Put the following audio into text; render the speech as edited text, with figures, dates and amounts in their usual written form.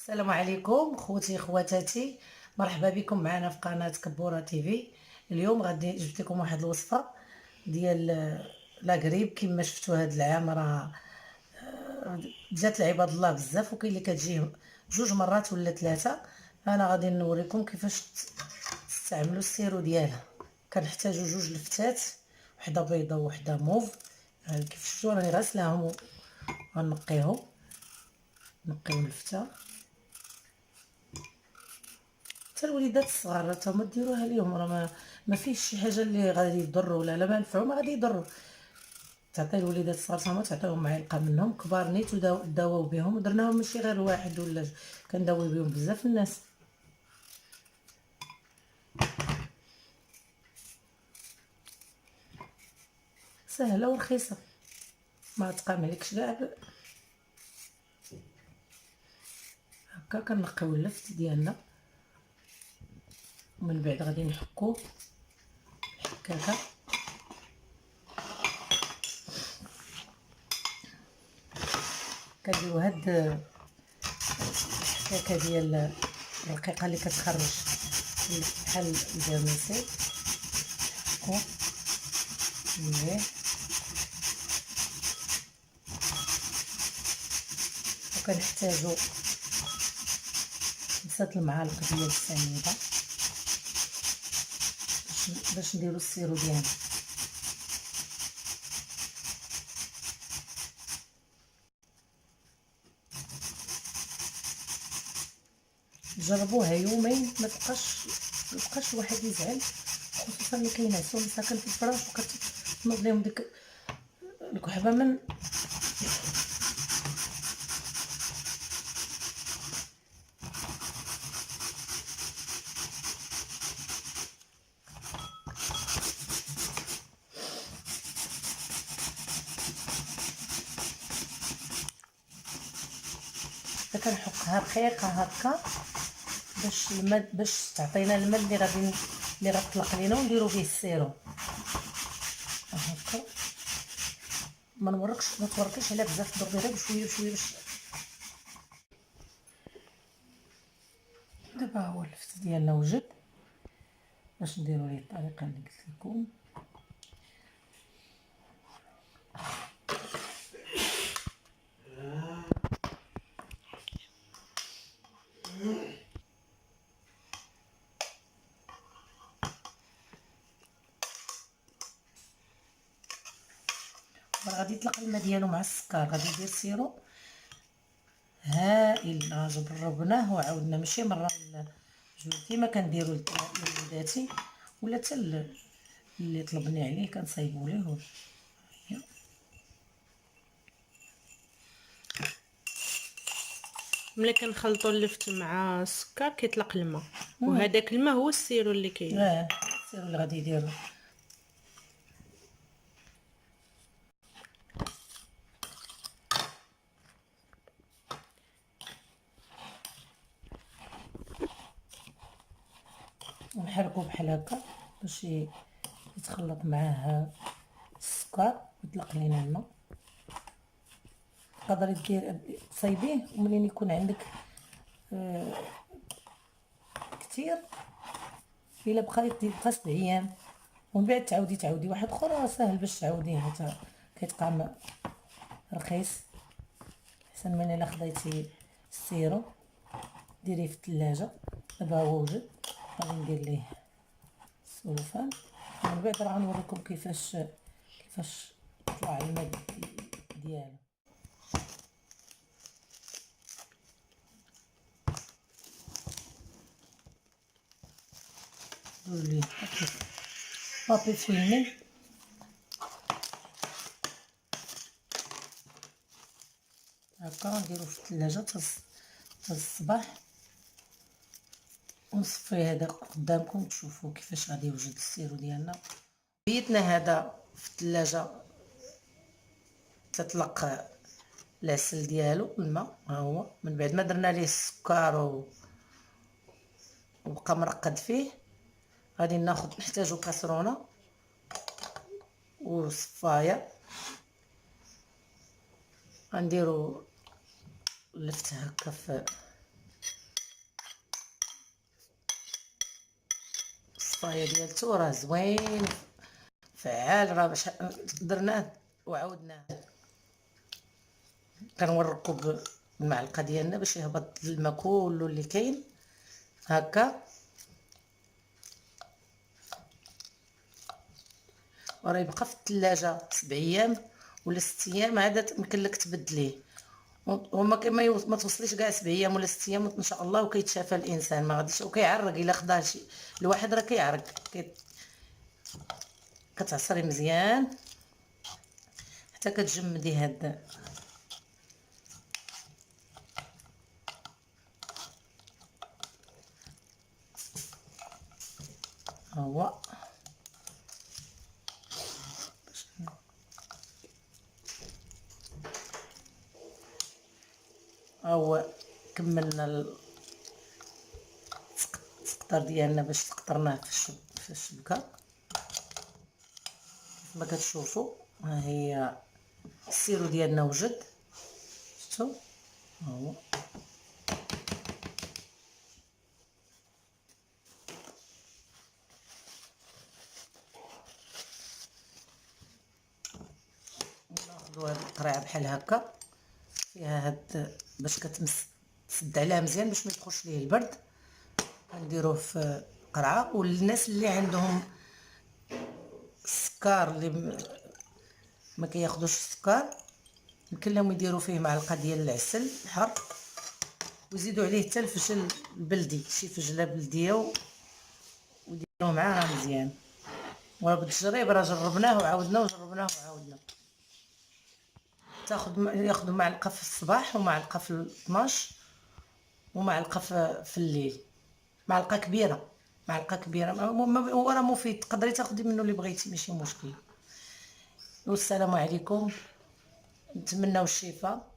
السلام عليكم خوتي خواتاتي، مرحبا بكم معنا في قناه كبوره تيفي. اليوم غادي جبت لكم واحد الوصفه ديال لاغريب. كما شفتوا هذا العام راه جات لعباد الله بزاف، وكاين اللي كتجي جوج مرات ولا ثلاثه. انا غادي نوريكم كيفاش تستعملوا السيرو ديالها. كنحتاجوا جوج لفتات، وحده بيضه وحده موف. كيف شفتوا راني غاسلاهم ونقيهم. نقيو اللفته، حتى الوليدات الصغار تا هما ديروها ليهم، راه ما فيش شي حاجه اللي غادي يضروا ولا ما نفعوا ما غادي يضروا. تعطي الوليدات الصغار تا تعطيهم معلقه منهم، كبار نيت وداووا بهم، ودرناهم ماشي غير واحد ولا كنداوي بهم بزاف الناس. سهله ورخيصه، ما تقام عليكش كاع. هكا كنقيو اللفت ديالنا، ومن بعد غادي نحكوه الحكاكه. كنديرو هاد الحكاكه ديال الرقيقه اللي كتخرج بحال الجاموسي. مليح، وكنحتاجو 5 المعالق ديال السنيده باش نديرو السيرو ديالنا. جربوها يومين ما تبقاش الواحد يزعل، خصوصا اللي كينعسو مساكن في الفراش وكتنوض ليهم ديك الكحبه من كنحكها رقيقه هكا باش الماء، باش تعطينا الماء اللي غطلق لينا ونديرو به السيرو هكا. ما توركيش عليها بزاف، ضربي غير بشويه بشويه باش. دابا هو اللفت ديالنا وجد، باش نديرو ليه الطريقه اللي قلت لكم. غادي يطلق الماء ديالو مع السكر، غادي يدير سيرو هائل. جربناه وعاودنا ماشي مره ولا جوج، كيما كنديرو لوليداتي ولا حتى اللي طلبني عليه كنصايبو ليه. ملي كنخلطوا اللفت مع السكر كيطلق الماء، وهذاك الماء هو السيرو اللي السيرو اللي غادي يديرو. ونحركو بحال هكا باش يتخلط معاه السكر ويطلق لينا الماء. تقدري دير تصايبيه، ومنين يكون عندك كتير، الا يبقى 7 ايام، ومن بعد تعاودي واحد اخر، راه ساهل باش تعاوديه حتى كيتقام رخيص. احسن من الا خديتي السيرو ديريه في الثلاجه. دابا هو وجد، غادي ندير ليه السلوفان، ومن بعد راه غنوريكم كيفاش طلع الماء ديالو. ندير ليه بابي فيلمي هكا، نديرو في الثلاجه حتى الصباح، ونصفيه هذا قدامكم تشوفوا كيفاش غادي يوجد السيرو ديالنا. بيتنا هذا في الثلاجه تطلق العسل ديالو الماء، ها هو. من بعد ما درنا ليه السكر وبقى مرقد فيه، غادي نحتاجو كاسرونه وصفايه. غنديرو اللفت هكا في الوصفايه ديالته راه زوين فعال، راه باش درناه وعاودناه. كنوركو بالمعلقه ديالنا باش يهبط الماء كله اللي كاين هكا. وراه يبقى في الثلاجه 7 ايام ولا 6 ايام عاد يمكن لك تبدليه، وما ما توصليش كاع 7 ايام ولا 6 ايام ان شاء الله وكيتشافى الانسان ما غاديش. وكيعرق الا خداه شي الواحد راه كيعرق كتعصري مزيان حتى كتجمدي هاد هو. هو كملنا السقطر ديالنا باش سقطرناه في الشبكه كيف ما كتشوفوا. ها هي السيرو ديالنا وجد، شفتوا ها هو. ناخذوا هاد القرعه بحال هكا فيها هاد باش تسد عليها مزيان باش ما يدخلش ليه البرد. غنديروه في قرعه. والناس اللي عندهم السكر اللي ما كياخذوش السكر يمكن لهم يديروا فيه معلقه ديال العسل الحر ويزيدوا عليه حتى الفجل البلدي، شي فجله بلديه ويديروه معاه مزيان. وراه بالتجريب راه جربناه وعاودناه وجربناه وعاودنا. ياخذوا معلقه في الصباح ومعلقه في 12 ومعلقه في الليل، معلقه كبيره معلقه كبيره. هو راه مفيد، تقدري تاخدي منه اللي بغيتي ماشي مشكل. والسلام عليكم، نتمناو الشفاء